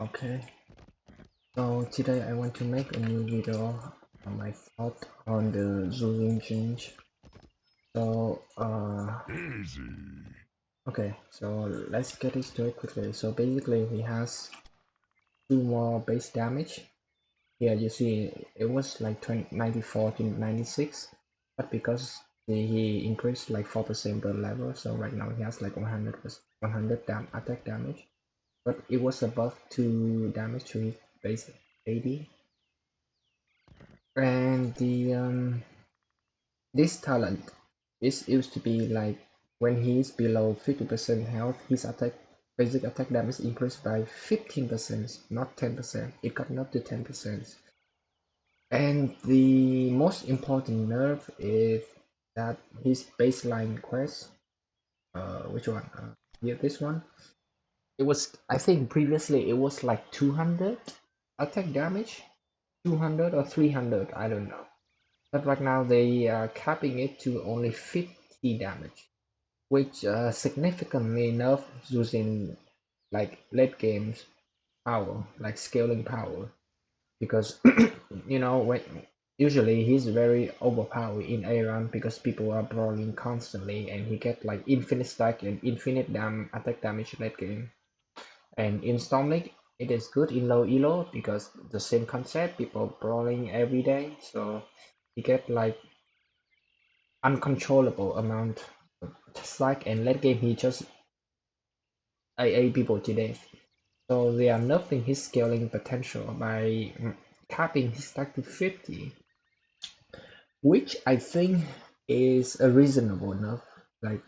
Okay, so today I want to make a new video on my thought on the Zul'jin change. So, okay, so let's get into it quickly. So basically he has two more base damage. Here you see it was like 94 to 96, but because he increased like 4% per level, so right now he has like 100 attack damage. But it was above 2 damage to his base 80. And this talent is used to be like when he is below 50% health, his basic attack damage increased by 15%, not 10%. It got up to 10%. And the most important nerf is that his baseline quest, which one? Yeah, this one. It was, I think previously it was like 200 attack damage, 200 or 300, I don't know. But right now they are capping it to only 50 damage, which significantly nerfs using like late games power, like scaling power, because you know when usually he's very overpowered in A run because people are brawling constantly and he get like infinite stack and infinite attack damage late game. And in Storm League it is good in low elo because the same concept, people brawling every day, so you get like uncontrollable amount of stack, and late game he just AA people to death. So they are nerfing his scaling potential by capping his stack to 50, which I think is a reasonable enough. Like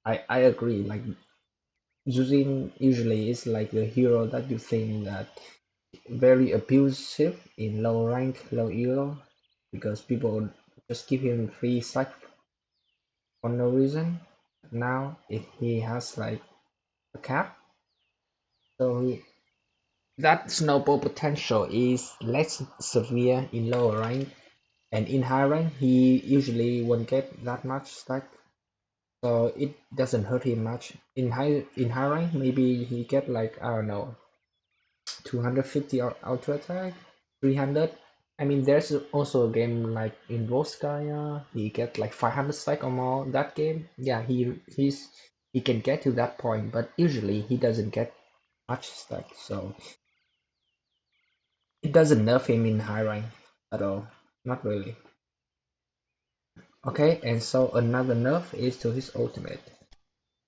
I agree. Like Zul'jin usually is like a hero that you think that very abusive in low rank, low elo, because people just give him free stack for no reason. Now if he has like a cap, so that snowball potential is less severe in lower rank, and in high rank he usually won't get that much stack, so it doesn't hurt him much. In high rank maybe he get like, I don't know, 250 auto attack, 300. I mean there's also a game like in Volskaya he get like 500 stack or more. That game, yeah, he can get to that point, but usually he doesn't get much stack, so it doesn't nerf him in high rank at all, not really. Okay, and so another nerf is to his ultimate.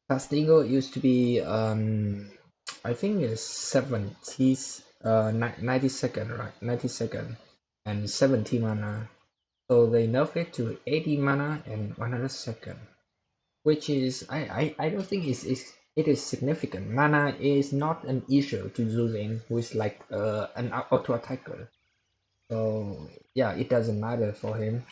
Taz'dingo used to be I think it's 90 second, right? 90 second and 70 mana. So they nerf it to 80 mana and 100 second, which is I don't think it is significant. Mana is not an issue to Zul'jin, who is like an auto attacker. So yeah, it doesn't matter for him.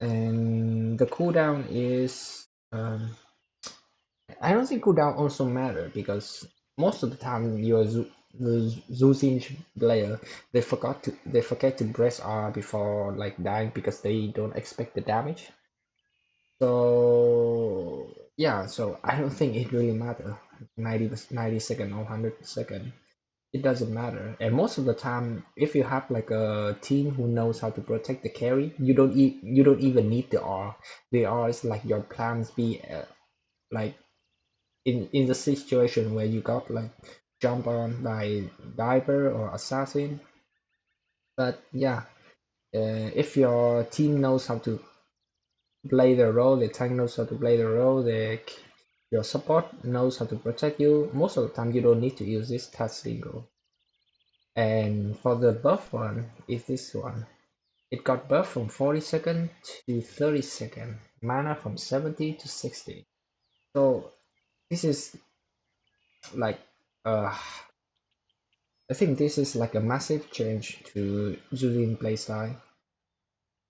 And the cooldown is I don't think cooldown also matter because most of the time the Zul'jin player they forget to press R before like dying because they don't expect the damage. So yeah, so I don't think it really matter 90 second or 100 second. It doesn't matter, and most of the time if you have like a team who knows how to protect the carry, you don't even need the R. The R is like your plans B, like in the situation where you got like jump on by diver or assassin. But yeah, if your team knows how to play the role, the tank knows how to play the role, your support knows how to protect you, most of the time you don't need to use this Taz'dingo. And for the buff one is this one. It got buff from 40 second to 30 second, mana from 70 to 60. So this is like I think this is like a massive change to Zuljin playstyle,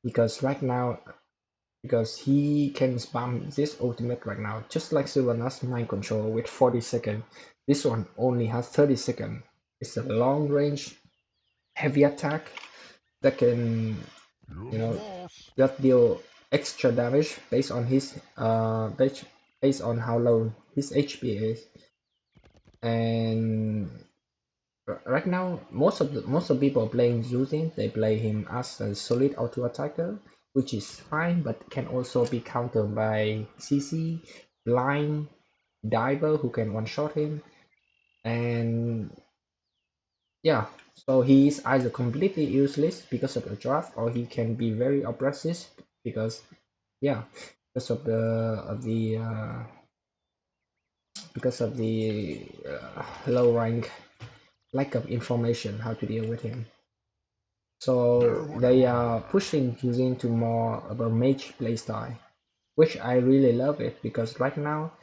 because right now, because he can spam this ultimate right now, just like Sylvanas mind control with 40 second. This one only has 30 second. It's a long range, heavy attack that can, you know, just deal extra damage based on his based on how low his HP is. And right now most of people playing Zul'jin, they play him as a solid auto attacker, which is fine, but can also be countered by CC, blind, diver who can one shot him, and yeah. So he is either completely useless because of the draft, or he can be very oppressive because yeah, because of the low rank, lack of information how to deal with him. So they are pushing using to more of a mage playstyle, which I really love it because right now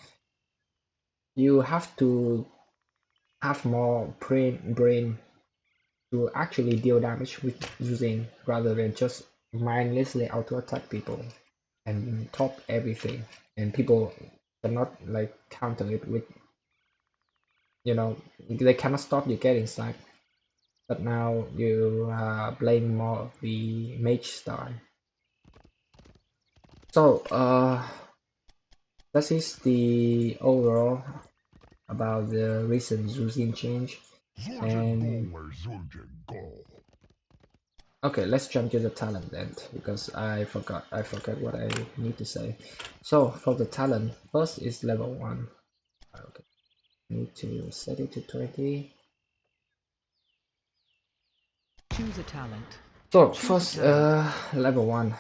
you have to have more brain to actually deal damage with using rather than just mindlessly auto attack people and top everything, and people cannot like counter it with, you know, they cannot stop you getting stuck. But now you are playing more of the mage style. So that is the overall about the recent Zul'jin change. And okay, let's jump to the talent then, because I forgot what I need to say. So for the talent, first is level 1. Okay, need to set it to 20. Choose a talent. So first, level 1,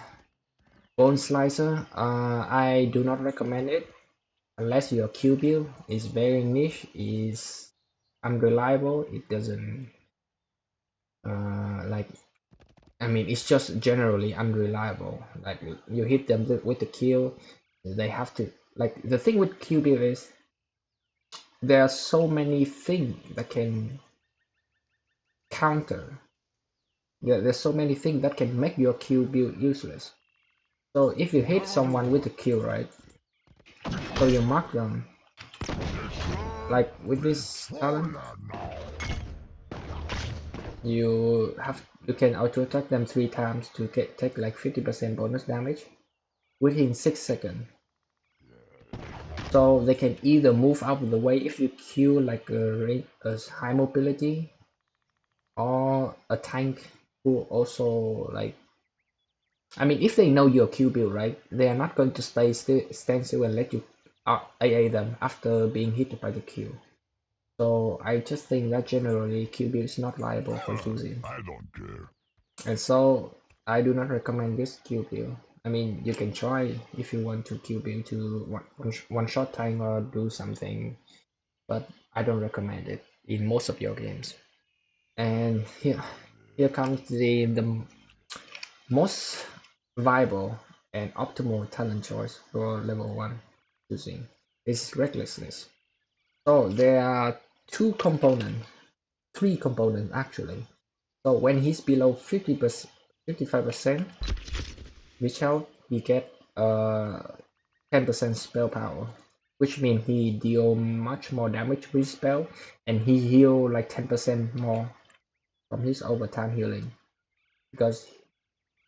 Bone Slicer. I do not recommend it unless your Q build is very niche, is unreliable. It doesn't like, I mean, it's just generally unreliable. Like you hit them with the Q, they have to, like, the thing with Q build is there are so many things that can counter. There's so many things that can make your Q build useless. So if you hit someone with the Q, right? So you mark them, like with this talent, you can auto attack them 3 times to take like 50% bonus damage within 6 seconds. So they can either move out of the way if you Q like a high mobility, or a tank who also like, I mean, if they know your Q build, right, they are not going to stand still and let you AA them after being hit by the Q. So I just think that generally Q build is not liable for using. I don't care. And so I do not recommend this Q build. I mean, you can try if you want to Q build to one shot tank or do something, but I don't recommend it in most of your games. And here comes the most viable and optimal talent choice for level 1 using is recklessness. So there are three components actually. So when he's below 50%, 55%, which help he get 10% spell power, which means he deal much more damage with spell, and he heal like 10% more from his overtime healing because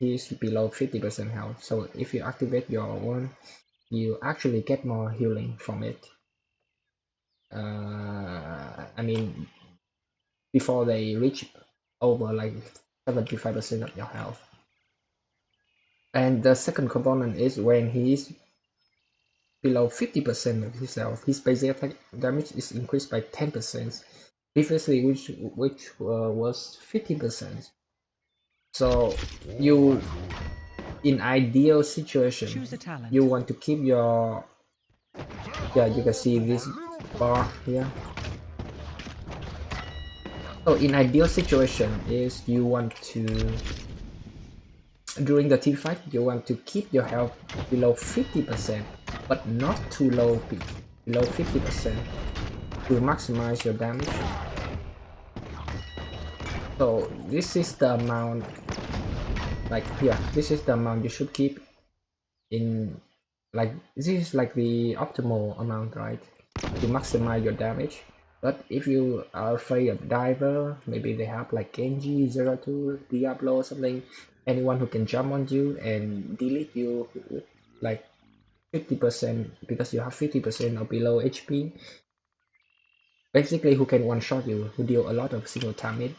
he's below 50% health. So if you activate your one, you actually get more healing from it. I mean, before they reach over like 75% of your health. And the second component is when he's below 50% of his health, his basic attack damage is increased by 10%, previously which was 50%. So you, in ideal situation, Choose a talent. you want to keep your, yeah, you can see this bar here. So in ideal situation is you want to, during the team fight, you want to keep your health below 50%, but not too low, below 50%, to maximize your damage. So this is the amount, like here, this is the amount you should keep in, like this is like the optimal amount, right, to maximize your damage. But if you are afraid of diver, maybe they have like Genji, Zero Two, Diablo or something, anyone who can jump on you and delete you like 50% because you have 50% or below HP, basically who can one-shot you, who deal a lot of single damage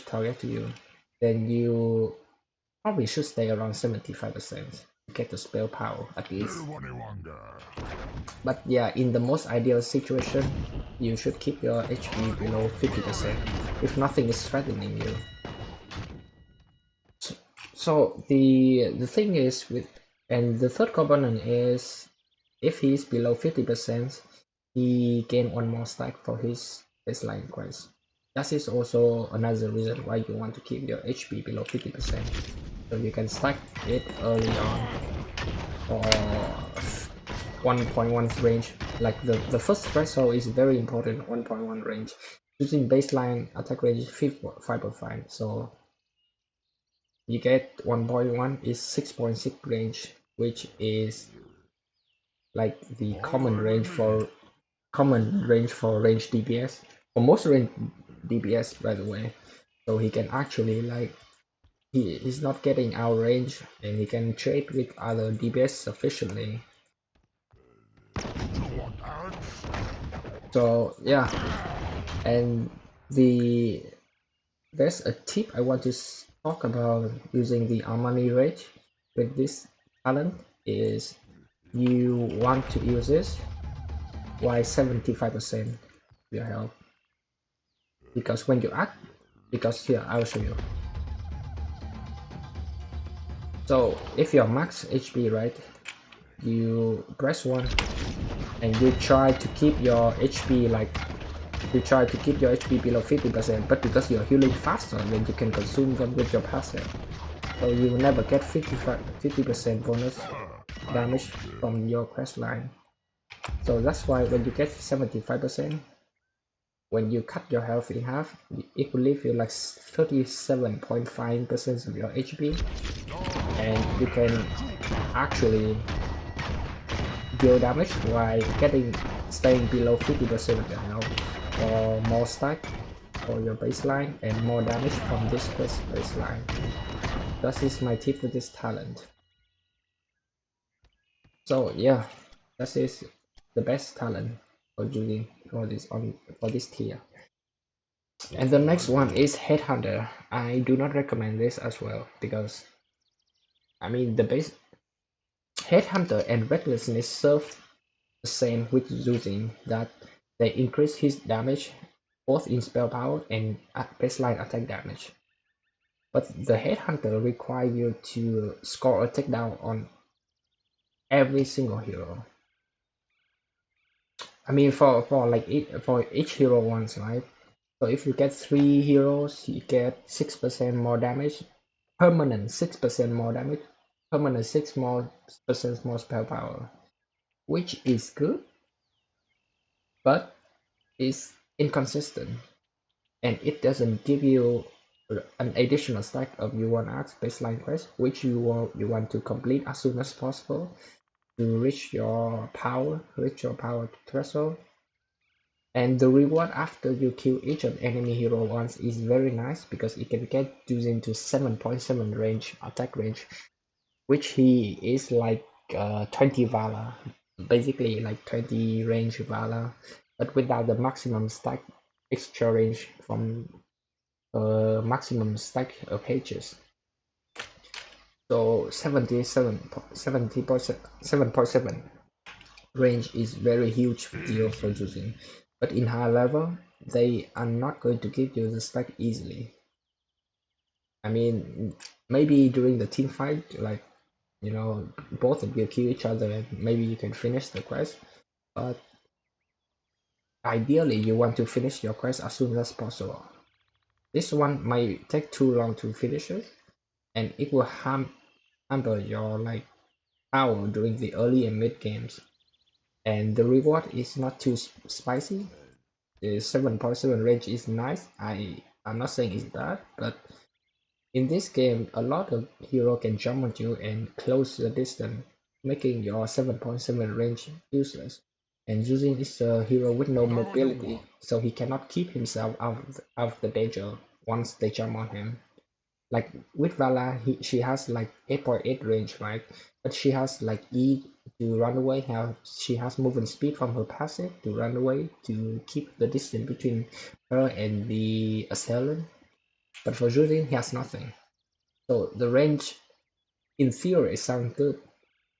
target to you, then you probably should stay around 75% to get the spell power at least. But yeah, in the most ideal situation, you should keep your HP below 50% if nothing is threatening you. So the thing is with, and the third component is, if he's below 50%, he gain one more stack for his baseline quest. That is also another reason why you want to keep your HP below 50%, so you can stack it early on for 1.1 range. Like the first threshold is very important, 1.1 range. Using baseline attack range 5.5, so you get 1.1 is 6.6 range, which is like the common range for range DPS, for most range DPS by the way. So he can actually like he's not getting out range, and he can trade with other DPS sufficiently. So yeah, and there's a tip I want to talk about using the Armani Rage with this talent is you want to use this while 75% your health, because when you act, because here I'll show you. So if you're max HP, right, you press 1 and you try to keep your HP below 50%, but because you're healing faster, then you can consume them with your passive. So you will never get 50% bonus damage from your quest line. So that's why when you get 75%, when you cut your health in half, it will leave you like 37.5% of your HP, and you can actually deal damage while staying below 50% of your health for more stack for your baseline and more damage from this quest baseline. That is my tip for this talent. So yeah, that is the best talent for using for this tier. And the next one is Headhunter. I do not recommend this as well, because I mean the base Headhunter and Recklessness serve the same with Zul'jin, that they increase his damage both in spell power and baseline attack damage. But the Headhunter require you to score a takedown on every single hero. I mean for each hero once, right? So if you get 3 heroes, you get 6% more damage, permanent 6% more damage, permanent 6% more spell power, which is good, but is inconsistent, and it doesn't give you an additional stack of U1X baseline quest, which you want to complete as soon as possible to reach your power threshold. And the reward after you kill each of enemy hero once is very nice, because it can get used into 7.7 range attack range, which he is like 20 Vala, basically like 20 range Vala, but without the maximum stack extra range from maximum stack pages. So 7.7 range is very huge deal for using, but in high level they are not going to give you the stack easily. I mean, maybe during the team fight, like, you know, both of you kill each other and maybe you can finish the quest, but ideally you want to finish your quest as soon as possible. This one might take too long to finish it, and it will hamper your like power during the early and mid games. And the reward is not too spicy. The 7.7 range is nice. I'm not saying it's bad, but in this game a lot of hero can jump on you and close the distance, making your 7.7 range useless. And Zul'jin is a hero with no mobility, so he cannot keep himself out of the danger once they jump on him. Like with Vala, she has like 8.8 range, right? But she has like to run away. She has movement speed from her passive to run away to keep the distance between her and the assailant. But for Zul'jin, he has nothing. So the range in theory sounds good,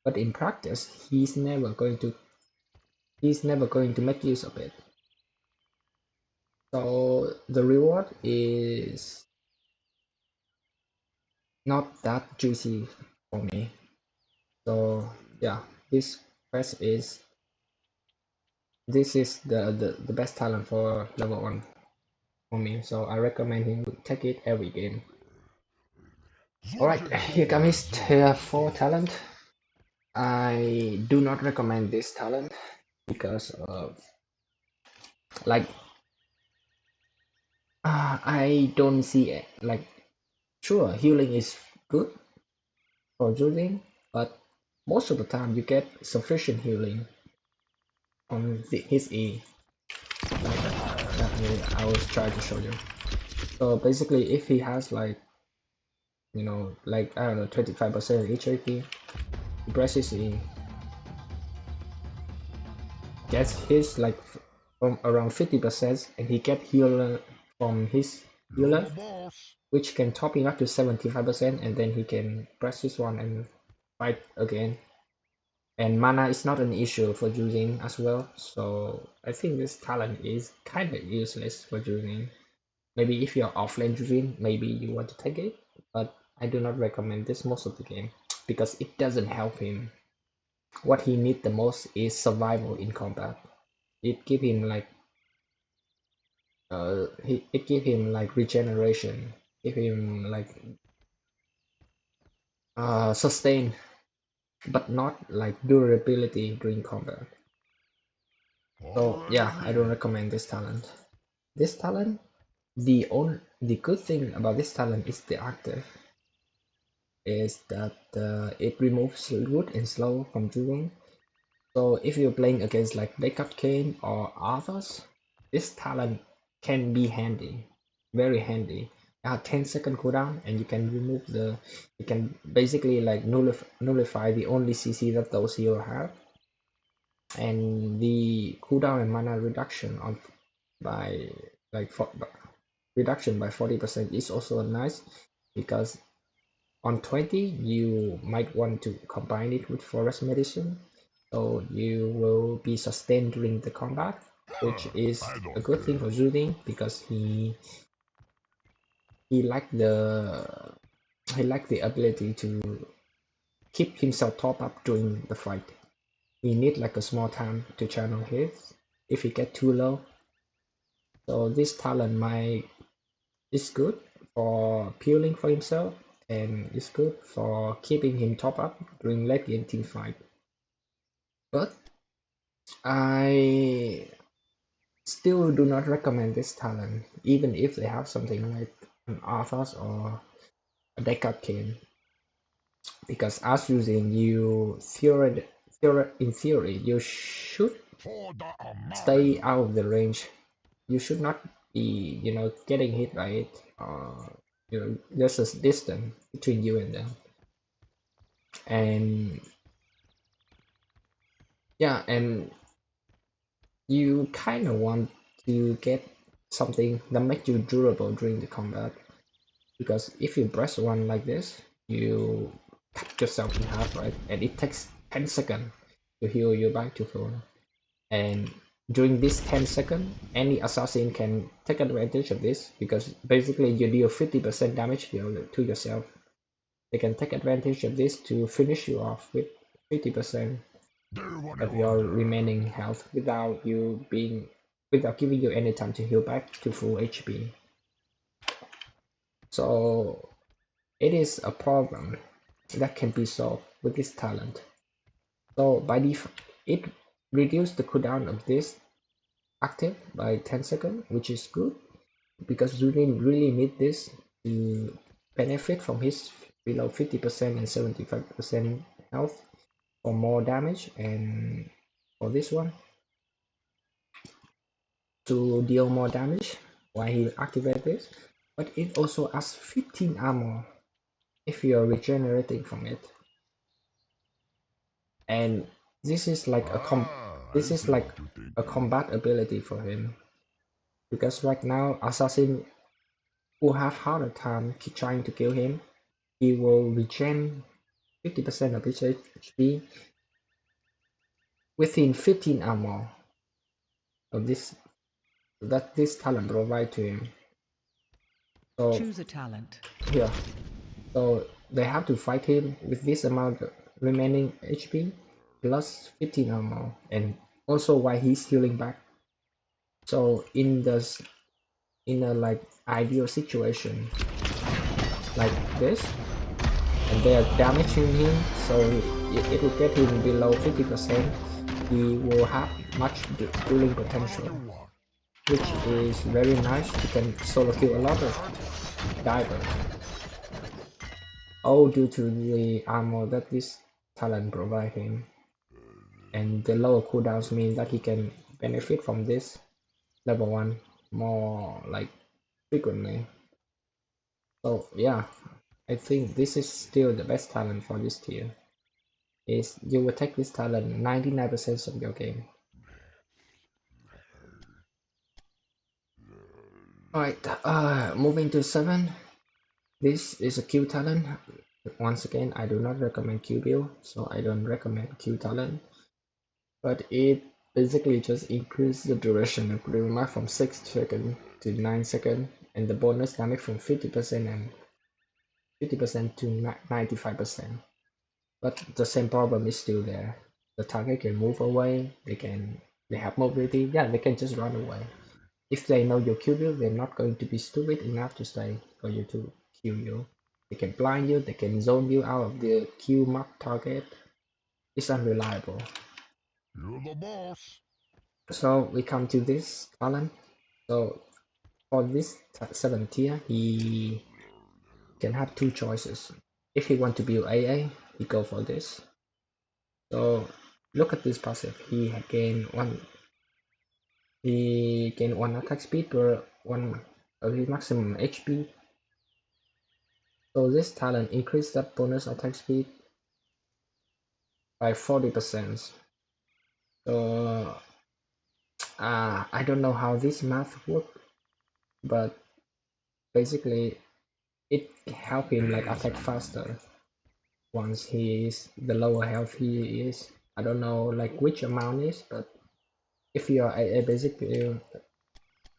but in practice, he's never going to make use of it. So the reward is not that juicy for me. So yeah, this quest is the best talent for level 1 for me. So I recommend him to take it every game. Alright, here comes tier 4 talent. I do not recommend this talent because of like I don't see it. Like sure, healing is good for Zuljin, but most of the time you get sufficient healing on his E. I will try to show you. So basically, if he has like, you know, like I don't know, 25% HP, he presses E, gets his like from around 50%, and he get healer from his healer, which can top him up to 75%, and then he can press this one and fight again. And mana is not an issue for using as well, so I think this talent is kind of useless for using. Maybe if you're offlane Zul'jin, maybe you want to take it, but I do not recommend this most of the game because it doesn't help him. What he needs the most is survival in combat. It give him like it give him like regeneration, give him like sustain, but not like durability during combat. So yeah, I don't recommend this talent. This talent, the good thing about this talent is the active. Is that it removes root and slow from Zul'jin. So if you're playing against like Guillotine or Arthas, this talent can be handy, very handy. 10-second cooldown, and you can remove you can basically like nullify the only CC that those heroes have, and the cooldown and mana reduction on by like reduction by 40% is also nice because on 20 you might want to combine it with forest medicine, so you will be sustained during the combat, which is a good thing for Zul'jin because he like the ability to keep himself top up during the fight. He need like a small time to channel his if he get too low. So this talent might is good for peeling for himself, and it's good for keeping him top up during late game team fight. But I still do not recommend this talent, even if they have something like an Arthas or a Decathlon, because as using you in theory you should stay out of the range. You should not be, you know, getting hit by it. You know, there's a distance between you and them, and yeah, and you kind of want to get something that makes you durable during the combat, because if you press one like this, you cut yourself in half, right? And it takes 10 seconds to heal you back to full. And during this 10 seconds, any assassin can take advantage of this because basically you deal 50% damage to yourself. They can take advantage of this to finish you off with 50% of your remaining health without giving you any time to heal back to full HP. So it is a problem that can be solved with this talent. So by default, it reduced the cooldown of this active by 10 seconds, which is good because Zul'jin really need this to benefit from his below 50% and 75% health for more damage, and for this one to deal more damage while he activates this. But it also has 15 armor if you're regenerating from it. And this is like a this is like a combat ability for him, because right now assassin who have harder time trying to kill him, he will regen 50% of his HP within 15 armor of this that this talent provide to him. So Choose a talent. here, so they have to fight him with this amount of remaining HP plus 15 armor, and also while he's healing back. So in a like ideal situation like this, and they are damaging him, so it will get him below 50%. He will have much dueling potential, which is very nice. He can solo kill a lot of divers, all due to the armor that this talent provide him. And the lower cooldowns mean that he can benefit from this level 1 more like frequently. So yeah, I think this is still the best talent for this tier. Is you will take this talent 99% of your game. Alright, moving to 7. This is a Q talent. Once again, I do not recommend Q build, so I don't recommend Q talent. But it basically just increases the duration of Blue Mark from 6 seconds to 9 seconds, and the bonus damage from 50% and 50% to 95%. But the same problem is still there. The target can move away, they have mobility, yeah, they can just run away. If they know your Q build, they're not going to be stupid enough to stay for you to kill you. They can blind you, they can zone you out of the Q mark target. It's unreliable. You're the boss. So we come to this talent. So for this 7th tier, he can have 2 choices. If he want to build AA, he go for this. So look at this passive. He gain one attack speed per one of his maximum HP. So this talent increased that bonus attack speed by 40%. So I don't know how this math works, but basically it help him like attack faster once he is the lower health he is. I don't know like which amount is, but if you are a basic build,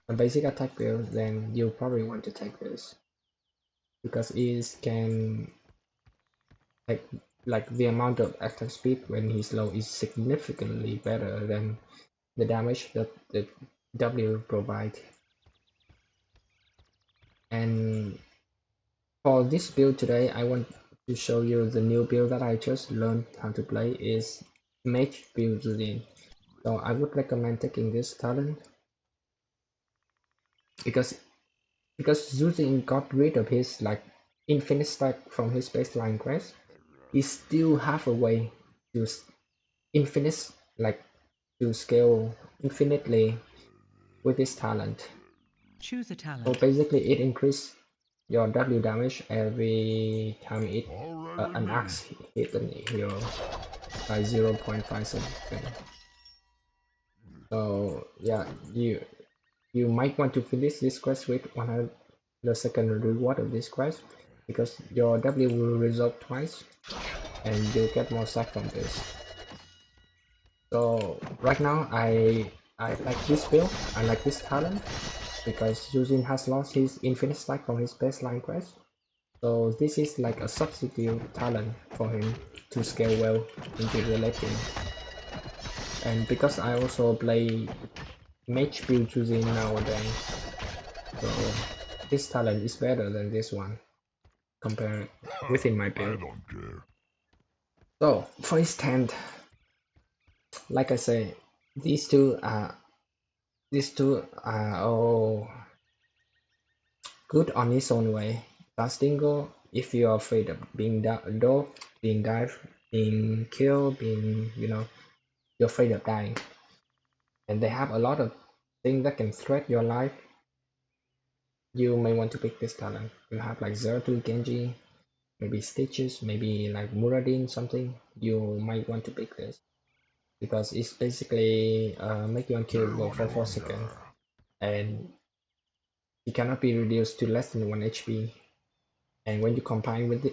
a basic attack build, then you probably want to take this because it can like the amount of attack speed when he's low is significantly better than the damage that the W provide. And for this build today, I want to show you the new build that I just learned how to play is Mage build Zul'jin. So I would recommend taking this talent because Zul'jin got rid of his like infinite stack from his baseline quest. He still have a way to infinite like to scale infinitely with this talent. Choose a So talent. basically it increases your W damage every time an axe hit a hero by 0.5 seconds. So yeah, you might want to finish this quest with 100 reward of this quest because your W will resolve twice and you'll get more stack from this. So right now I like this build, I like this talent because Zul'jin has lost his infinite stack from his baseline quest. So this is like a substitute talent for him to scale well into the late game. And because I also play mage build Zul'jin nowadays, so this talent is better than this one compared within my I build. don't care. So for his 10th, like I say, these two are all good on its own way. Taz'dingo, if you are afraid of being dove, being dive, being killed, being you're afraid of dying, and they have a lot of things that can threat your life, you may want to pick this talent. You have like Zeratul Genji, maybe Stitches, maybe like Muradin something. You might want to pick this. because it's basically make you unkillable for 4 seconds, and it cannot be reduced to less than 1 HP. And when you combine with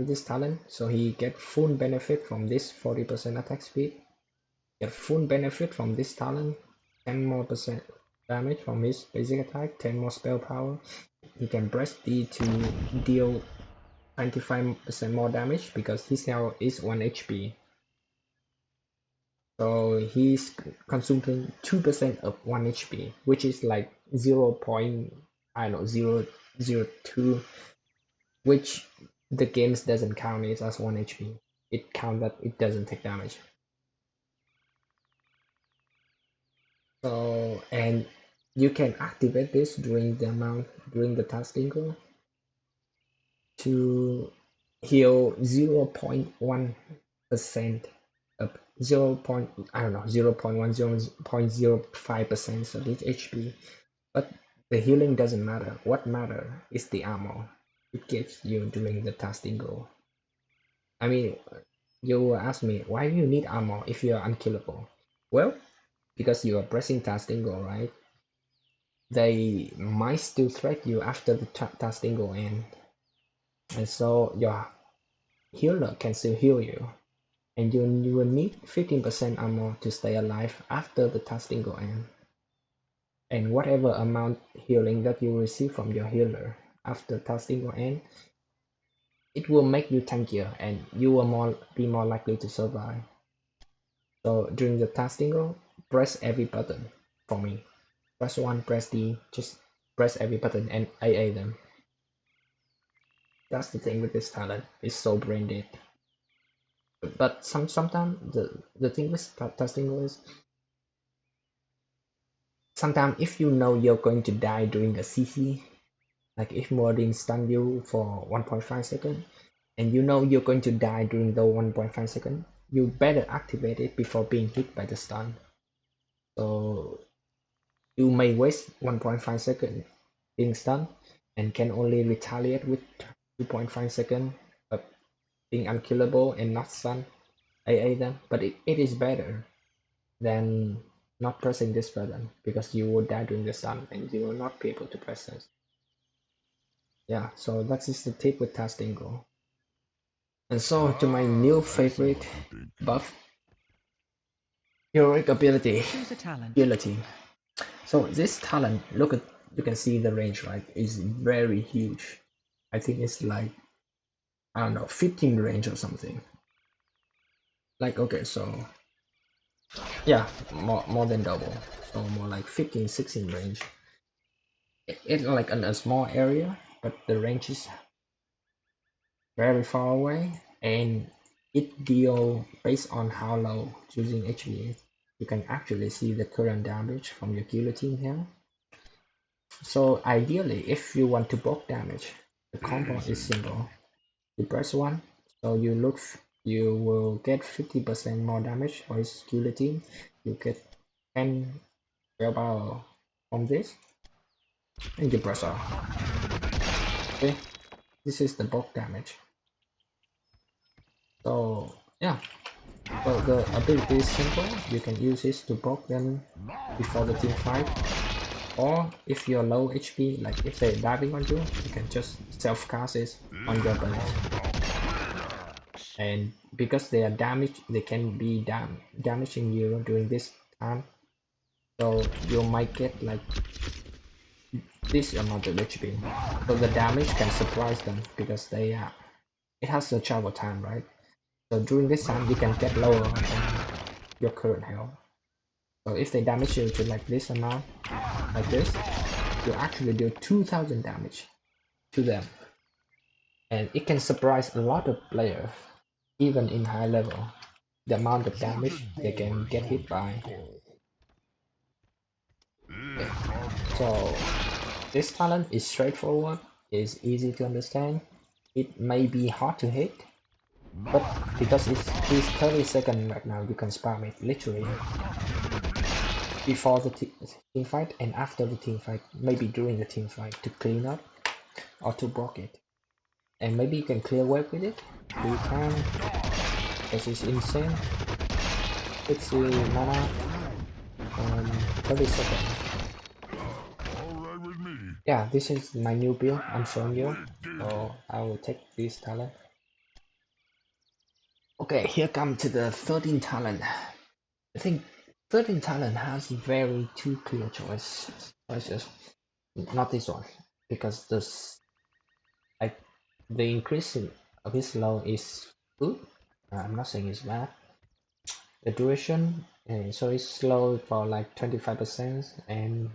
this talent, so he get full benefit from this 40% attack speed, get full benefit from this talent, 10 more percent damage from his basic attack, 10 more spell power. He can press D to deal 25% more damage because his health is 1 HP. So he's consuming 2% of 1 HP, which is like 0. I don't know, 0.002, which the games doesn't count it as 1 HP. It counts that it doesn't take damage. So, and you can activate this during the Taz'dingo to heal 0.1% of 0. I don't know, 0.10.05% of each HP. But the healing doesn't matter. What matters is the armor it gives you during the Taz'dingo. I mean, you ask me, why do you need armor if you are unkillable? Well, because you are pressing Taz'dingo, right? They might still threat you after the Taz'dingo ends. And so your healer can still heal you. And you will need 15% armor to stay alive after the Taz'dingo ends. And whatever amount healing that you receive from your healer after Taz'dingo ends, it will make you tankier and you will be more likely to survive. So during the Taz'dingo, press every button for me. Press 1, press D, just press every button and AA them. That's the thing with this talent, it's so brain dead. But sometimes the thing with Taz'dingo is, sometimes if you know you're going to die during a CC, like if Mordin stun you for 1.5 seconds, and you know you're going to die during the 1.5 seconds, you better activate it before being hit by the stun. So you may waste 1.5 seconds being stunned and can only retaliate with 2.5 seconds of being unkillable and not stunned, AA them, but it is better than not pressing this button because you will die during the stun and you will not be able to press this. Yeah, so that is the tip with Taz'dingo. And so to my new favorite buff, heroic ability, Choose a talent. Guillotine. So this talent, look at, you can see the range, right? Is very huge. I think it's like, I don't know, 15 range or something. Like, okay, so yeah, more than double. So more like 15, 16 range. It's like in a small area, but the range is very far away, and it deal based on how low choosing HP. You can actually see the current damage from your guillotine here. So ideally, if you want to bulk damage, the combo is simple. You press 1, so you will get 50% more damage for his guillotine. You get 10 spell power from this, and you press R. Okay, this is the bulk damage. So yeah, so the ability is simple. You can use this to bulk them before the team fight, or if you're low HP, like if they're diving on you, you can just self-cast it on your base. And because they are damaged, they can be damaging you during this time, so you might get like this amount of HP. So the damage can surprise them because they it has a travel time, right? So during this time you can get lower than your current health. So if they damage you to like this amount, like this, you actually do 2000 damage to them. And it can surprise a lot of players, even in high level, the amount of damage they can get hit by. Okay. So this talent is straightforward, is easy to understand. It may be hard to hit, but because he's 30 seconds right now, you can spam it literally before the team fight and after the team fight, maybe during the team fight to clean up or to block it. And maybe you can clear web with it. You can, because it's insane. 60 mana, 30 seconds. Alright with me. Yeah, this is my new build I'm showing you. Wicked. So I will take this talent. Okay, here come to the 13 talent. I think 13 talent has very two clear choices. Not this one, because this like the increase of his slow is good. I'm not saying it's bad. The duration, so it's slow for like 25% and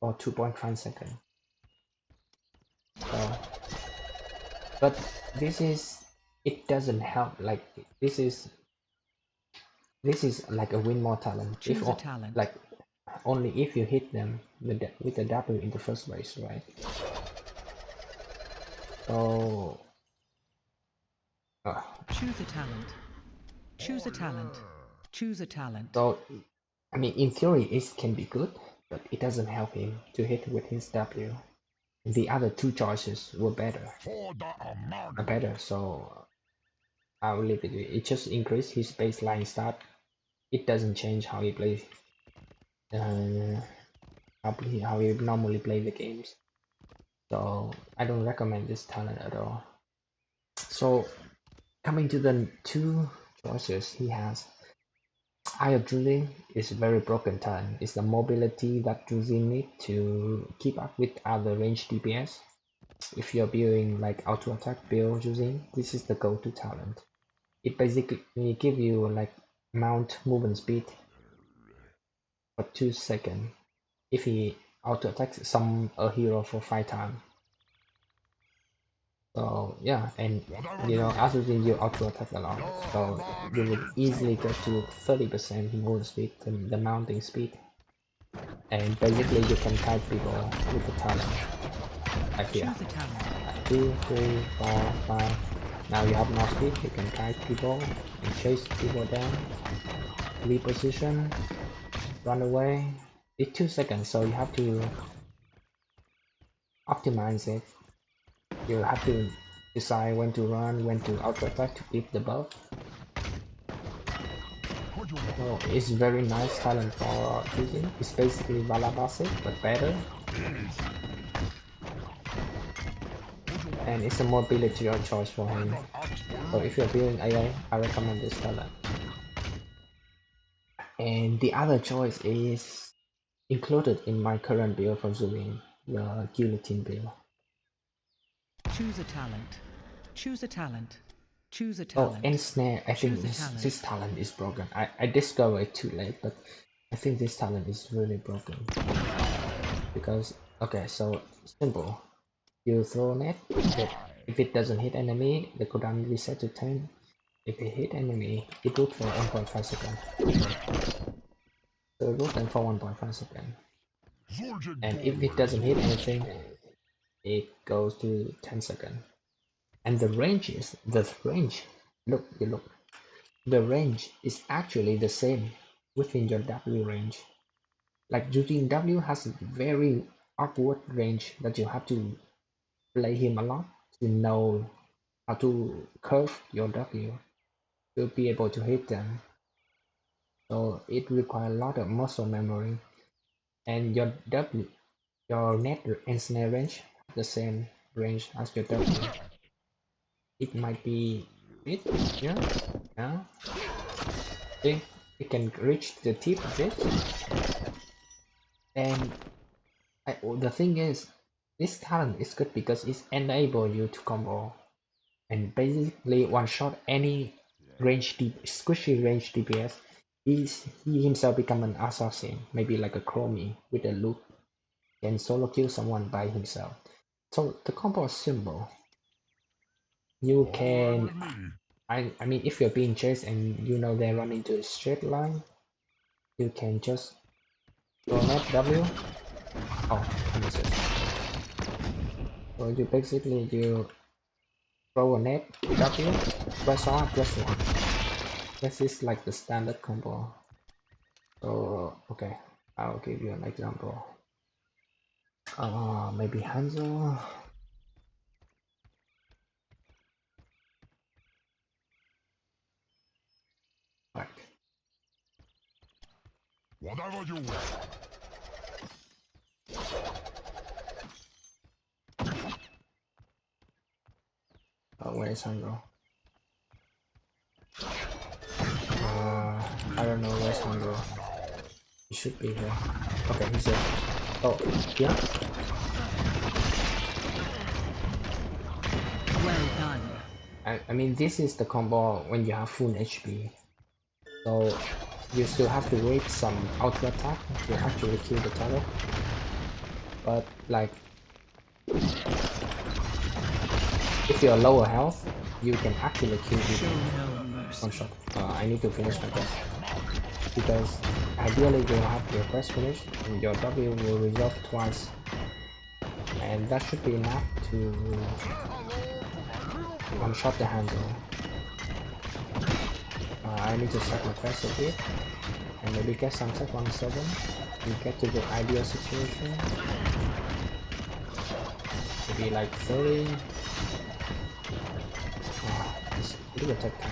for 2.5 seconds. So, but this is it doesn't help. Like this is like a win more talent. If Choose a talent. like only if you hit them with the W in the first place, right? So Choose a talent. Choose a talent. Choose a talent. so I mean, in theory, it can be good, but it doesn't help him to hit with his W. The other two choices were better, For the amount. better. So I will leave it. It just increase his baseline stat. It doesn't change how he plays, uh, how he normally play the games. So I don't recommend this talent at all. So coming to the two choices he has, Eye of Zuljin is a very broken talent. It's the mobility that Zuljin need to keep up with other range DPS. If you're building like auto attack build Zuljin, this is the go-to talent. It basically give you like mount movement speed for 2 seconds if he auto attacks a hero for 5 times. So yeah, and you know, as you auto attack a lot, so you would easily get to 30% movement speed, the mounting speed, and basically you can kite people with the talent. Like here, Choose a talent. 2, 3, 4, 5. Now you have more speed, you can kite people and chase people down, reposition, run away. It's 2 seconds, so you have to optimize it. You have to decide when to run, when to auto attack to keep the buff. So it's very nice talent for using. It's basically Vala basic but better, and it's a mobility choice for him. So if you're building AI, I recommend this talent. And the other choice is included in my current build for Zul'jin, the Guillotine build. Choose a talent. Choose a talent. Choose a Oh, talent. Ensnare, I think Choose a talent. this talent is broken. I discovered it too late, but I think this talent is really broken. Because, okay, so simple. You throw net, if it doesn't hit enemy, the cooldown reset to 10. If it hit enemy, it root for 1.5 seconds. So it root them for 1.5 seconds. And if it doesn't hit anything, it goes to 10 seconds. And the range, look, the range is actually the same within your W range. Like using W has a very awkward range that you have to play him a lot to know how to curve your W to be able to hit them. So it requires a lot of muscle memory. And your W, your net and snare range have the same range as your W. It might be it, yeah, yeah. See, it can reach the tip of it. And the thing is, this talent is good because it enables you to combo and basically one shot any squishy range DPS. He himself become an assassin, maybe like a Chromie with a loop, can solo kill someone by himself. So the combo is simple. You can, I mean, if you're being chased and you know they run into a straight line, you can just throw net W. Oh, I missed it. So you basically you throw a net W, press R, press 1. This is like the standard combo. So okay, I'll give you an example. Maybe Hanzo. Right. Whatever you want. Oh, where's Sandro? I don't know where's Sandro. He should be here. Okay, he's here. Oh, yeah? Well done. I mean, this is the combo when you have full HP. So, you still have to wait some auto attack to actually kill the turret. But, like, if you're lower health, you can actually kill Show it no mercy. one shot. I need to finish my quest. Because ideally you have your quest finished and your W will resolve twice. And that should be enough to one shot the handle. I need to set my quest a bit and maybe get some tech 17 and get to the ideal situation. Maybe like 30. It will take time.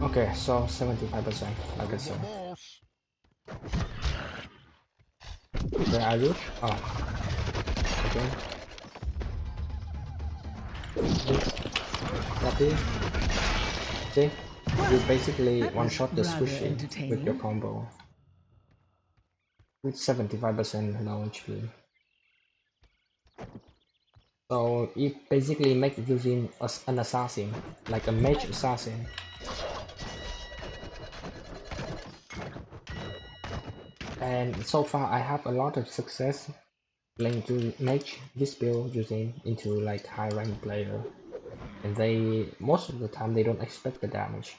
Okay, so 75%, like I said. Where are you? Oh, okay. Copy. See? You basically That was one-shot the rather squishy with your entertaining. combo. With 75% low HP. So it basically makes using an assassin, like a mage assassin. And so far I have a lot of success playing to mage this build using into like high rank player. And they most of the time they don't expect the damage.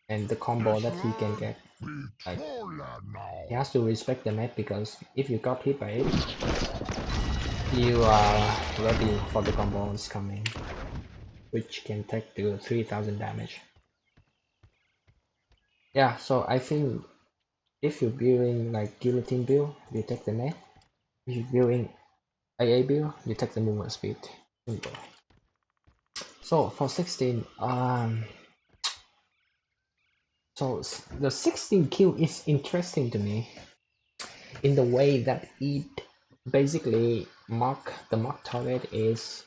And the combo that he can get. Like he has to respect the net because if you got hit by it, you are ready for the combos coming, which can take to 3000 damage. Yeah, so I think if you're building like Guillotine build, you take the net. If you're building AA build, you take the movement speed. Simple. So for 16, so the 16 kill is interesting to me in the way that it basically the mark target is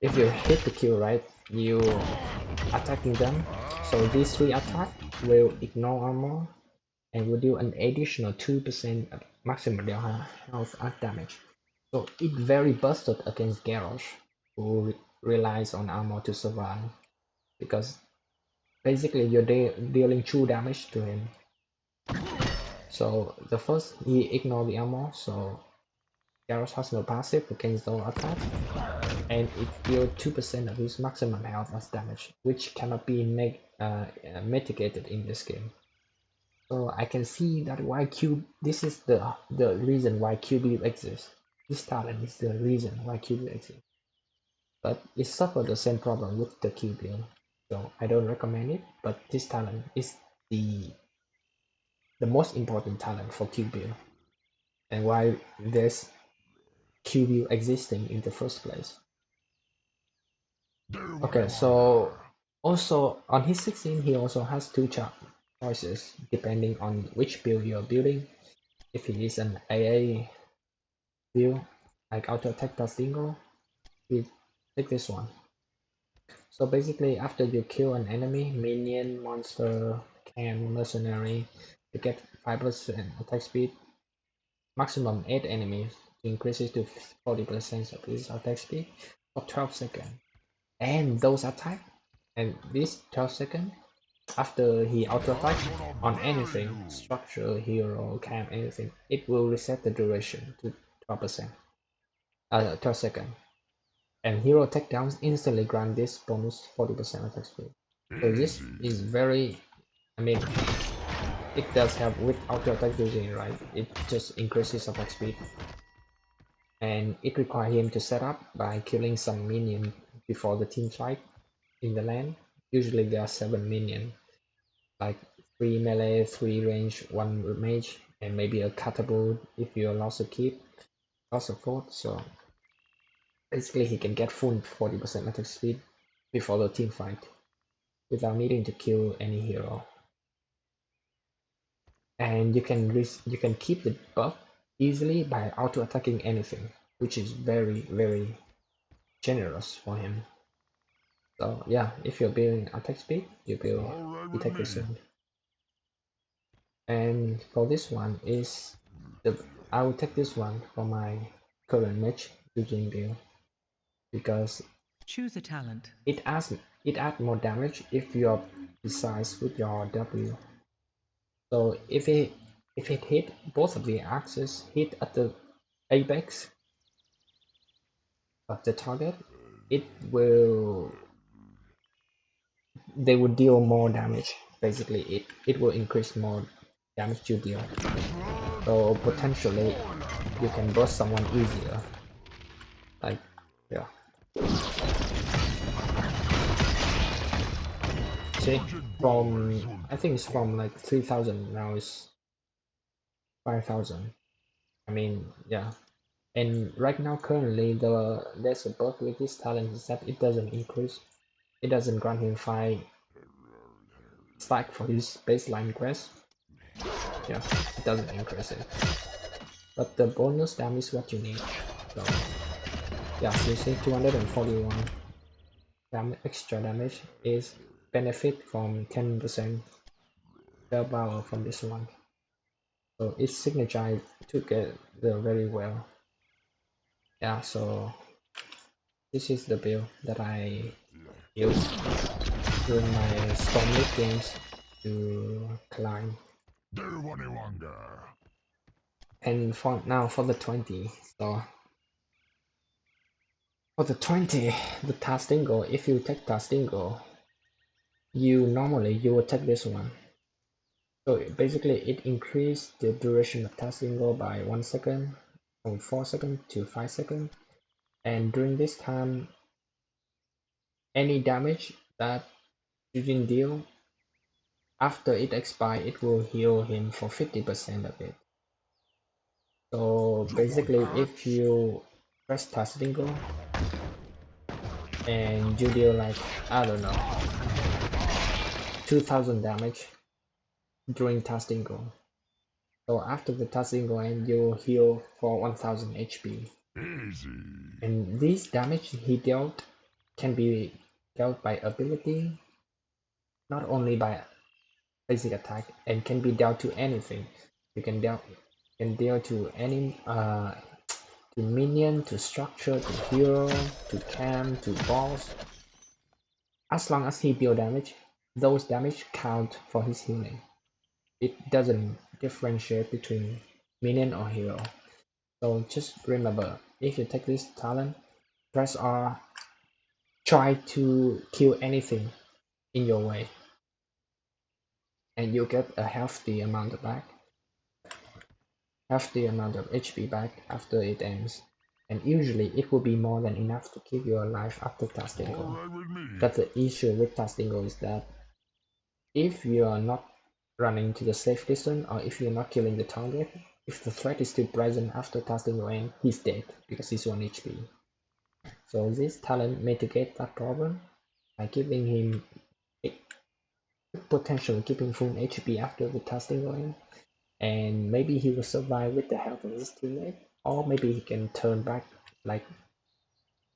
if you hit the kill right, you attacking them. So these 3 attacks will ignore armor and will do an additional 2% maximum health and damage. So it very busted against Garrosh, who relies on armor to survive, because basically you're dealing 2 damage to him. So the first he ignore the armor, so Garrosh has no passive against those attacks, and it deals 2% of his maximum health as damage, which cannot be mitigated in this game. So I can see that why this is the reason why QB exists. This talent is the reason why QB exists. But it suffered the same problem with the QB. So I don't recommend it, but this talent is the most important talent for QB. And why there's QB existing in the first place. Okay, so also on his 16 he also has 2 choices depending on which build you're building. If it is an AA build, like auto attack Taz'dingo, we take this one. So basically after you kill an enemy, minion, monster, camp, mercenary, you get 5% attack speed, maximum 8 enemies to increase it to 40% of his attack speed for 12 seconds. And those attack, and this 12 seconds, after he auto attack on anything, structure, hero, camp, anything, it will reset the duration to 12%. 12 seconds. And hero takedowns instantly grant this bonus 40% attack speed. So this is very, I mean, it does help with auto attack using, right? It just increases attack speed. And it requires him to set up by killing some minion before the team fight in the land. Usually there are 7 minions, like 3 melee, 3 range, 1 mage, and maybe a catapult if you lost a keep, lost a fort. So Basically, he can get full 40% attack speed before the team fight without needing to kill any hero. And you can keep the buff easily by auto attacking anything, which is very generous for him. So yeah, if you're building attack speed, you take this one. And for this one is I will take this one for my current match Zul'jin build because Choose a talent. it adds more damage if you're precise with your W. So if it hit both of the axes, hit at the apex of the target, it will they will deal more damage. Basically, it will increase more damage you deal. So potentially you can burst someone easier. Like yeah. See, from I think it's from like 3,000 now it's 5,000. I mean yeah. And right now currently there's a bug with this talent is that it doesn't increase. It doesn't grant him 5 stack for his baseline quest. Yeah, it doesn't increase it. But the bonus damage is what you need. So yeah, so you see 241 extra damage is benefit from 10% spell power from this one. So it's signature together very well. Yeah, so this is the build that I use during my Storm League games to climb. And for now for the 20, so for the 20, the Taz'dingo, if you take Taz'dingo, you will take this one. So basically it increased the duration of Taz'dingo by 1 second, from 4 seconds to 5 seconds. And during this time, any damage that Zuljin deal after it expires, it will heal him for 50% of it. So basically, if you press Taz'dingo and you deal like I don't know 2,000 damage during Taz'dingo, so after the Taz'dingo end, you heal for 1,000 HP. And this damage he dealt can be dealt by ability, not only by basic attack, and can be dealt to anything. You can deal to any to minion, to structure, to hero, to camp, to boss. As long as he deal damage, those damage count for his healing. It doesn't differentiate between minion or hero. So just remember, if you take this talent, press R, try to kill anything in your way, and you get a hefty amount of HP back after it ends. And usually it will be more than enough to keep you alive after Taz'dingo. But the issue with Taz'dingo is that if you are not running to the safe distance, or if you're not killing the target, if the threat is still present after Taz'dingo ends, he's dead because he's 1 HP. So this talent mitigates that problem by giving him potentially keeping full HP after the Taz'dingo ends, and maybe he will survive with the help of his teammate, or maybe he can turn back, like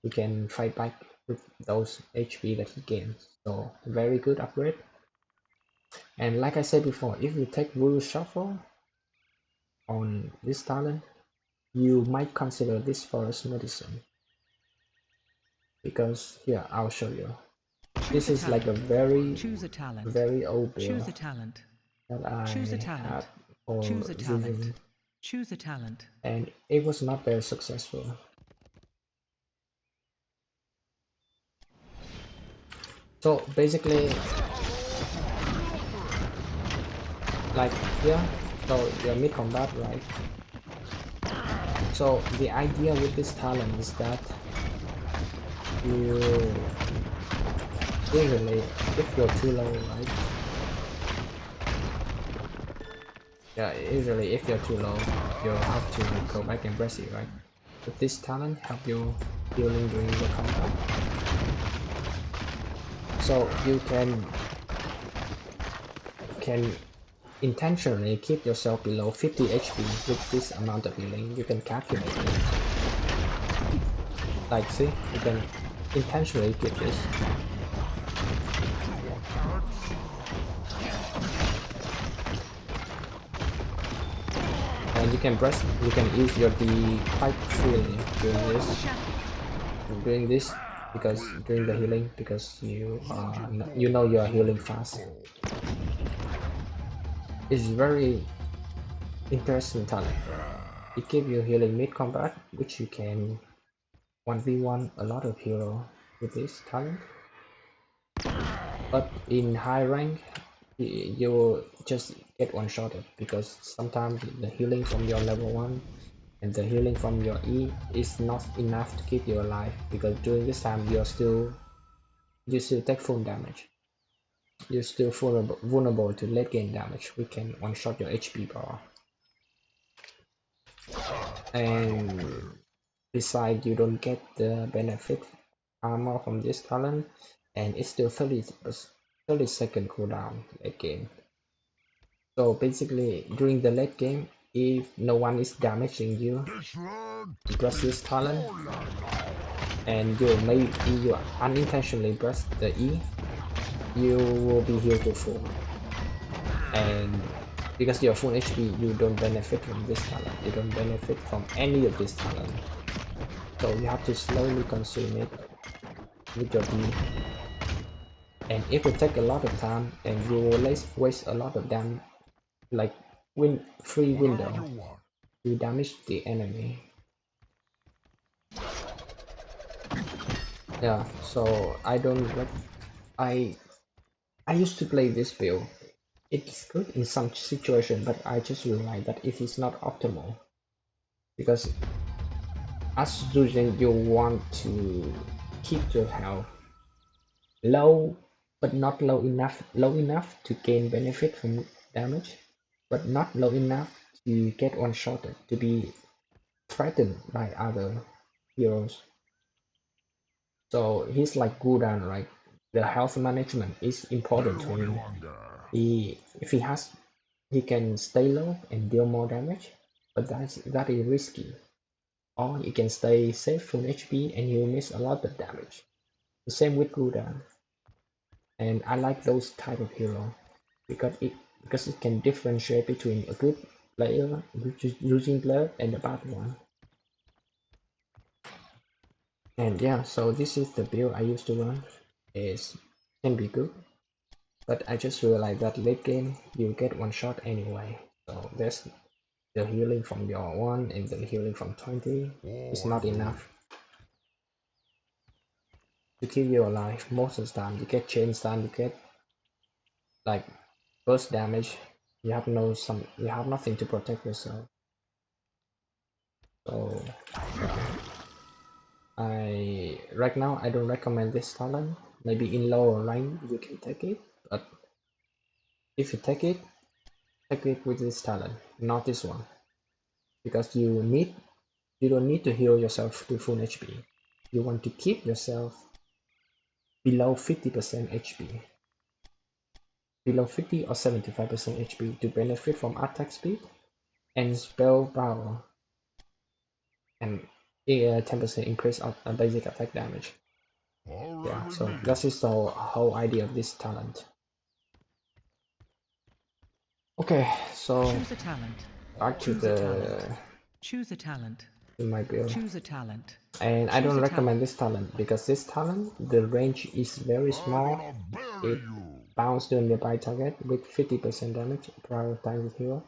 he can fight back with those HP that he gains. So very good upgrade. And like I said before, if you take Voodoo Shuffle on this talent, you might consider this forest medicine, because here I'll show you. This is like a very old build. Choose a talent. That I Choose a talent. had for Choose a talent. Zuljin, Choose a talent. and it was not very successful. So basically, like here, so you're mid combat, right? So the idea with this talent is that you usually, if you're too low, right? Yeah, usually if you're too low, you'll have to go back and press it, right? But this talent help you healing during the combat. So you can intentionally keep yourself below 50 HP with this amount of healing. You can calculate it. Like, see, you can intentionally keep this. And you can use your D quite freely doing this because during the healing, because you know you are healing fast. It's very interesting talent. It gives you healing mid combat, which you can 1v1 a lot of hero with this talent. But in high rank, you just get one-shotted because sometimes the healing from your level 1 and the healing from your E is not enough to keep you alive, because during this time you still take full damage. You're still vulnerable to late game damage. We can one-shot your HP bar. And besides, you don't get the benefit armor from this talent, and it's still 30-second cooldown late game. So basically, during the late game, if no one is damaging you, press this talent, and you unintentionally press the E, you will be healed to full. And because you're full HP, you don't benefit from this talent. You don't benefit from any of this talent. So you have to slowly consume it with your D. And it will take a lot of time, and you will waste a lot of damage, like free window to damage the enemy. Yeah, so I used to play this build. It's good in some situation, but I just realized that it is not optimal, because as Zul'jin you want to keep your health low, but not low enough to gain benefit from damage, but not low enough to get one-shotted, to be threatened by other heroes. So he's like Gul'dan, right? The health management is important to him. If he can stay low and deal more damage, but that is risky. Or he can stay safe from HP and he'll miss a lot of damage. The same with Gul'dan. And I like those type of hero because it can differentiate between a good player, losing player, and a bad one. And yeah, so this is the build I used to run. It can be good, but I just realized that late game you get one shot anyway. So there's the healing from your 1 and the healing from 20 is not enough to keep you alive. Most of the time you get chain stun, you get like burst damage, you have nothing to protect yourself. So right now I don't recommend this talent. Maybe in lower rank you can take it, but if you take it with this talent, not this one, because you don't need to heal yourself to full HP. You want to keep yourself below 50% HP, below 50 or 75% HP to benefit from attack speed and spell power, and a 10% increase of basic attack damage. Yeah, so that is the whole idea of this talent. Okay, so Choose a talent. back to Choose a talent. my build. Choose a talent. And I don't recommend this talent because this talent, the range is very small. It bounces to a nearby target with 50% damage prioritized hero.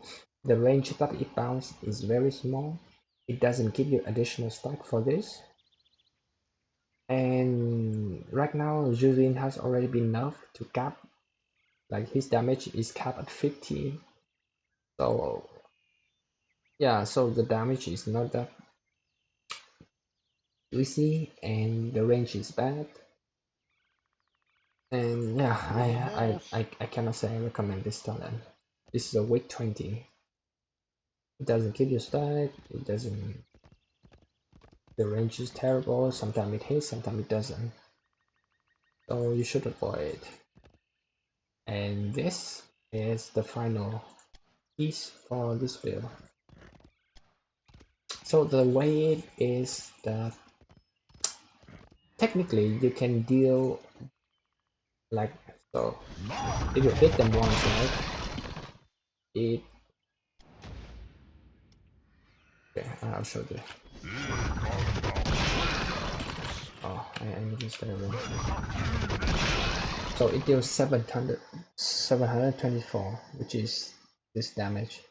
The range that it bounces is very small. It doesn't give you additional stack for this. And right now Zuljin has already been nerfed to cap, like his damage is capped at 50. So yeah, so the damage is not that easy and the range is bad. And yeah, I cannot say I recommend this talent. This is a weak 20. It doesn't give you stack, it doesn't The range is terrible, sometimes it hits, sometimes it doesn't. So you should avoid it. And this is the final piece for this build. So the way it is that technically you can deal like so. If you hit them once, right? It okay, I'll show you. Oh, I need to stay away. So it deals 724, which is this damage.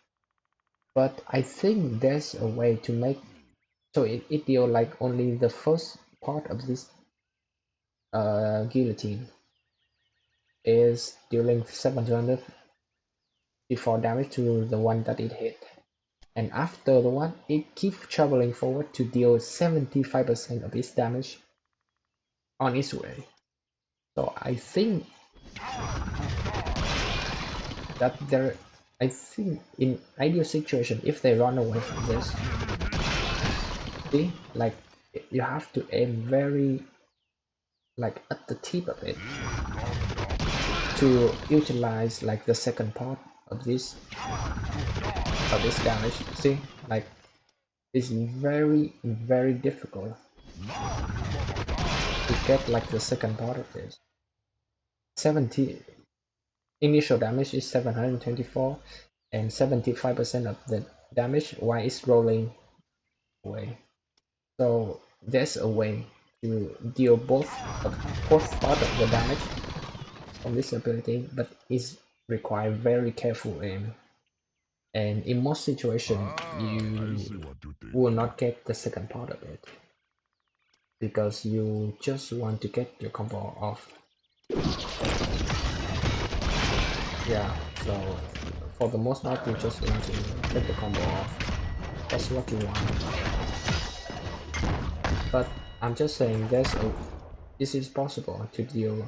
But I think there's a way to make so it deals like only the first part of this guillotine is dealing 754 damage to the one that it hit. And after the one, it keeps traveling forward to deal 75% of its damage on its way. So I think that I think in ideal situation, if they run away from this, see, like you have to aim very like at the tip of it to utilize like the second part of this damage. See, like it's very difficult to get like the second part of this. 70 initial damage is 724 and 75% of the damage while it's rolling away. So there's a way to deal both part of the damage from this ability, but it's require very careful aim. And in most situations, you will not get the second part of it because you just want to get your combo off. Yeah, so for the most part, you just want to get the combo off. That's what you want. But I'm just saying this is possible to deal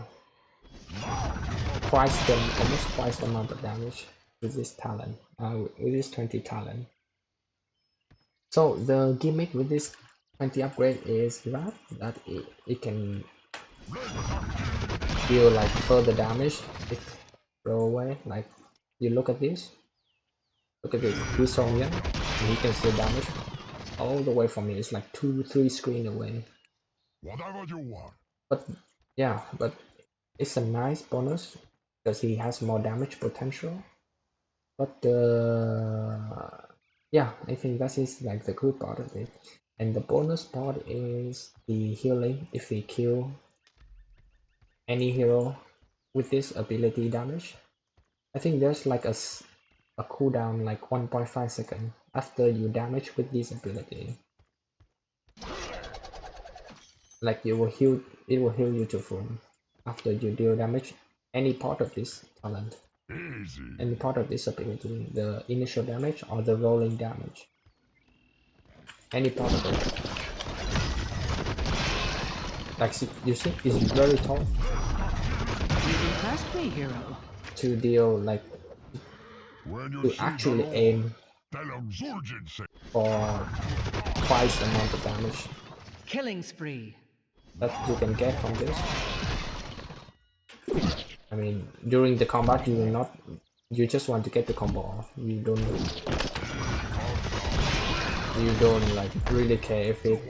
almost twice the amount of damage with this talent, with this 20 talent. So the gimmick with this 20 upgrade is that it can deal like further damage if throw away. Like you look at this, this Zul'jin, and you can see damage all the way from me. It's like 2-3 screen away. Whatever you want. But yeah, but it's a nice bonus because he has more damage potential. But yeah, I think that is like the good part of it. And the bonus part is the healing if we kill any hero with this ability damage. I think there's like a cooldown like 1.5 seconds after you damage with this ability. Like it will heal you to full after you deal damage any part of this talent. Easy. Any part of this ability, the initial damage or the rolling damage. Any part of it. Like you see, it's very tough You impressed me, hero. to deal like to actually aim for twice the amount of damage Killing spree. that you can get from this. I mean, during the combat, you just want to get the combo off. You don't like really care if it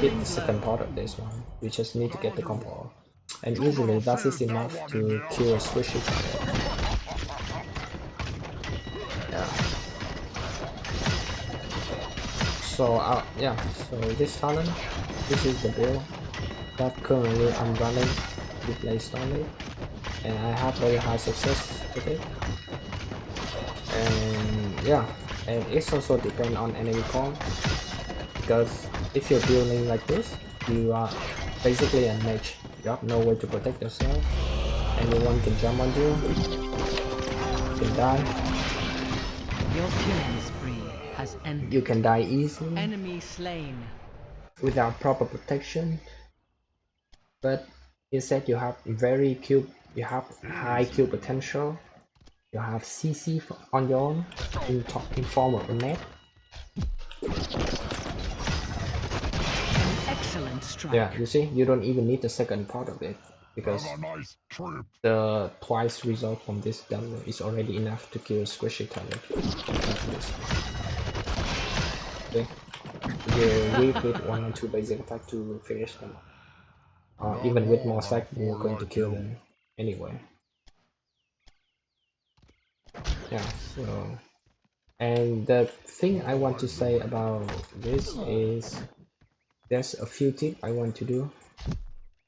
hit the second part of this one. You just need to get the combo off. And usually that is enough to kill a squishy target. Yeah. So yeah, so this talent, this is the build that currently I'm running to play Starlink, and I have very high success with it. And yeah, and it's also depend on enemy form, because if you're building like this, you are basically a mage. You have no way to protect yourself. Anyone can jump on you, can die. Your killing spree has ended. You can die easily Enemy slain. without proper protection. But instead you have you have high Q potential. You have CC on your own in form of a net. Excellent strike. Yeah, you see, you don't even need the second part of it because Have a nice trip. the twice result from this W is already enough to kill squishy talent. Okay, you repeat 1 or 2 basic attack to finish them. Even with more stack, you're going to kill them anyway. Yeah, so, and the thing I want to say about this is there's a few tips I want to do.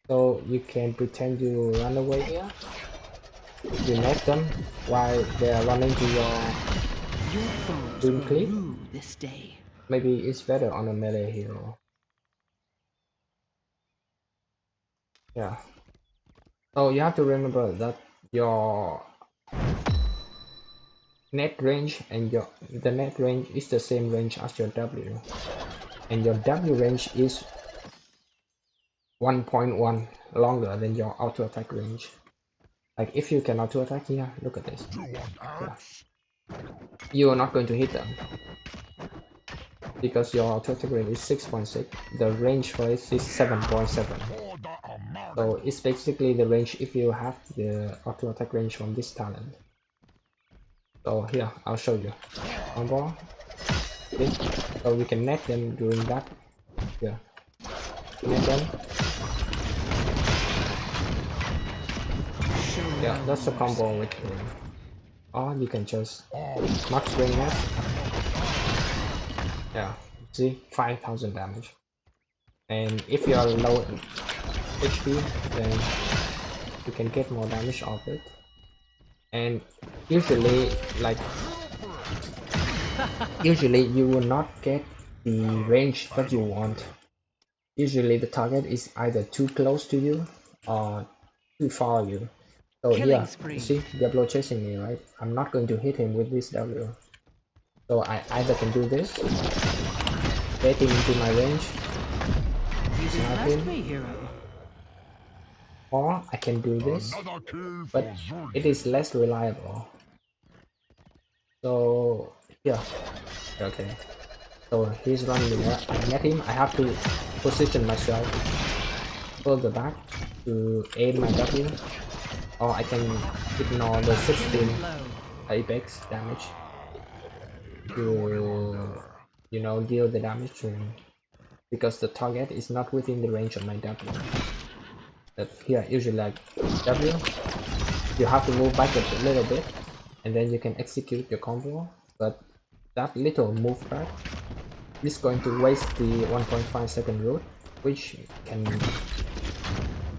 So you can pretend you run away here, you net them while they are running to your Foes green will cliff. rue this day. Maybe it's better on a melee hero. Yeah. Oh, you have to remember that your net range and the net range is the same range as your W, and your W range is 1.1 longer than your auto attack range. Like if you can auto attack here, look at this. Yeah. You are not going to hit them because your auto attack range is 6.6. The range for it is 7.7. So it's basically the range if you have the auto attack range from this talent. So here, I'll show you. Combo. Okay. So we can net them during that. Yeah. Net them. Yeah, that's a combo with him. Or you can just max ring net. Yeah. See, 5,000 damage. And if you are low HP, then you can get more damage off it. And usually, you will not get the range that you want. Usually the target is either too close to you or too far you. So here, you see Diablo chasing me, right? I'm not going to hit him with this W. So I either can do this, get him into my range, snipe him, or I can do this, but it is less reliable. So yeah, okay. So he's running there. I met him. I have to position myself further back to aim my W, or I can ignore the 16 apex damage to, deal the damage to him, because the target is not within the range of my W. But here, usually like W, you have to move back a little bit, and then you can execute your combo. But that little move back is going to waste the 1.5 second route, which can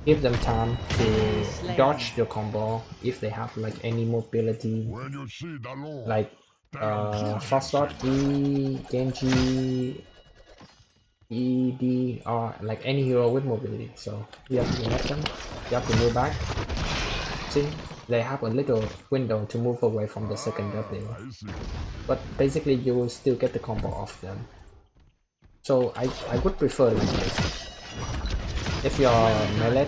give them time to dodge your combo if they have like any mobility, like Foxtrot, E, Genji, ED, or like any hero with mobility. So you have to net them, you have to move back. See, they have a little window to move away from the second W, but basically you will still get the combo off them. So I would prefer like this. If you're melee,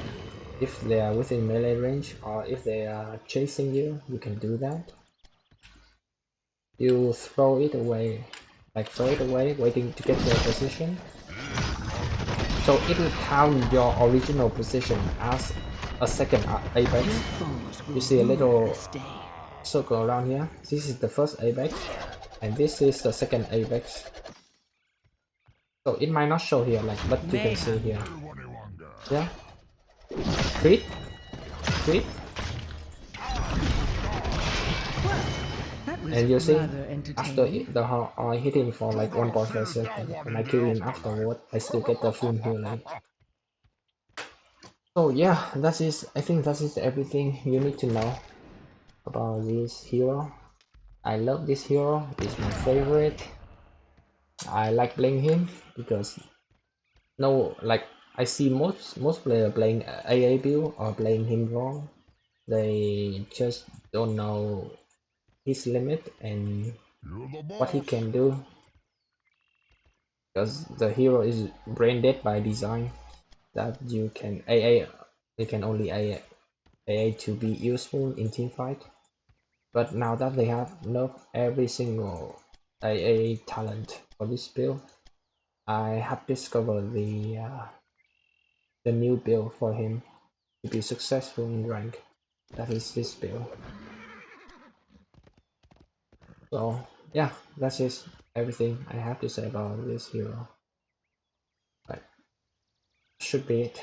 if they are within melee range, or if they are chasing you, you can do that. You throw it away, waiting to get your position. So it will count your original position as a second apex. You see a little circle around here. This is the first apex, and this is the second apex. So it might not show here, but you can see here. Yeah. Crit. Crit. And you see, after I hit him for like 1.5 seconds, and I kill him afterward, I still get the full healing. So yeah, I think that is everything you need to know about this hero. I love this hero, he's my favorite. I like playing him because I see most players playing AA build or playing him wrong. They just don't know his limit and what he can do, because the hero is brain dead by design, that you can only AA to be useful in team fight. But now that they have nerfed every single AA talent for this build, I have discovered the new build for him to be successful in rank. That is this build. So yeah, that's just everything I have to say about this hero. But should be it.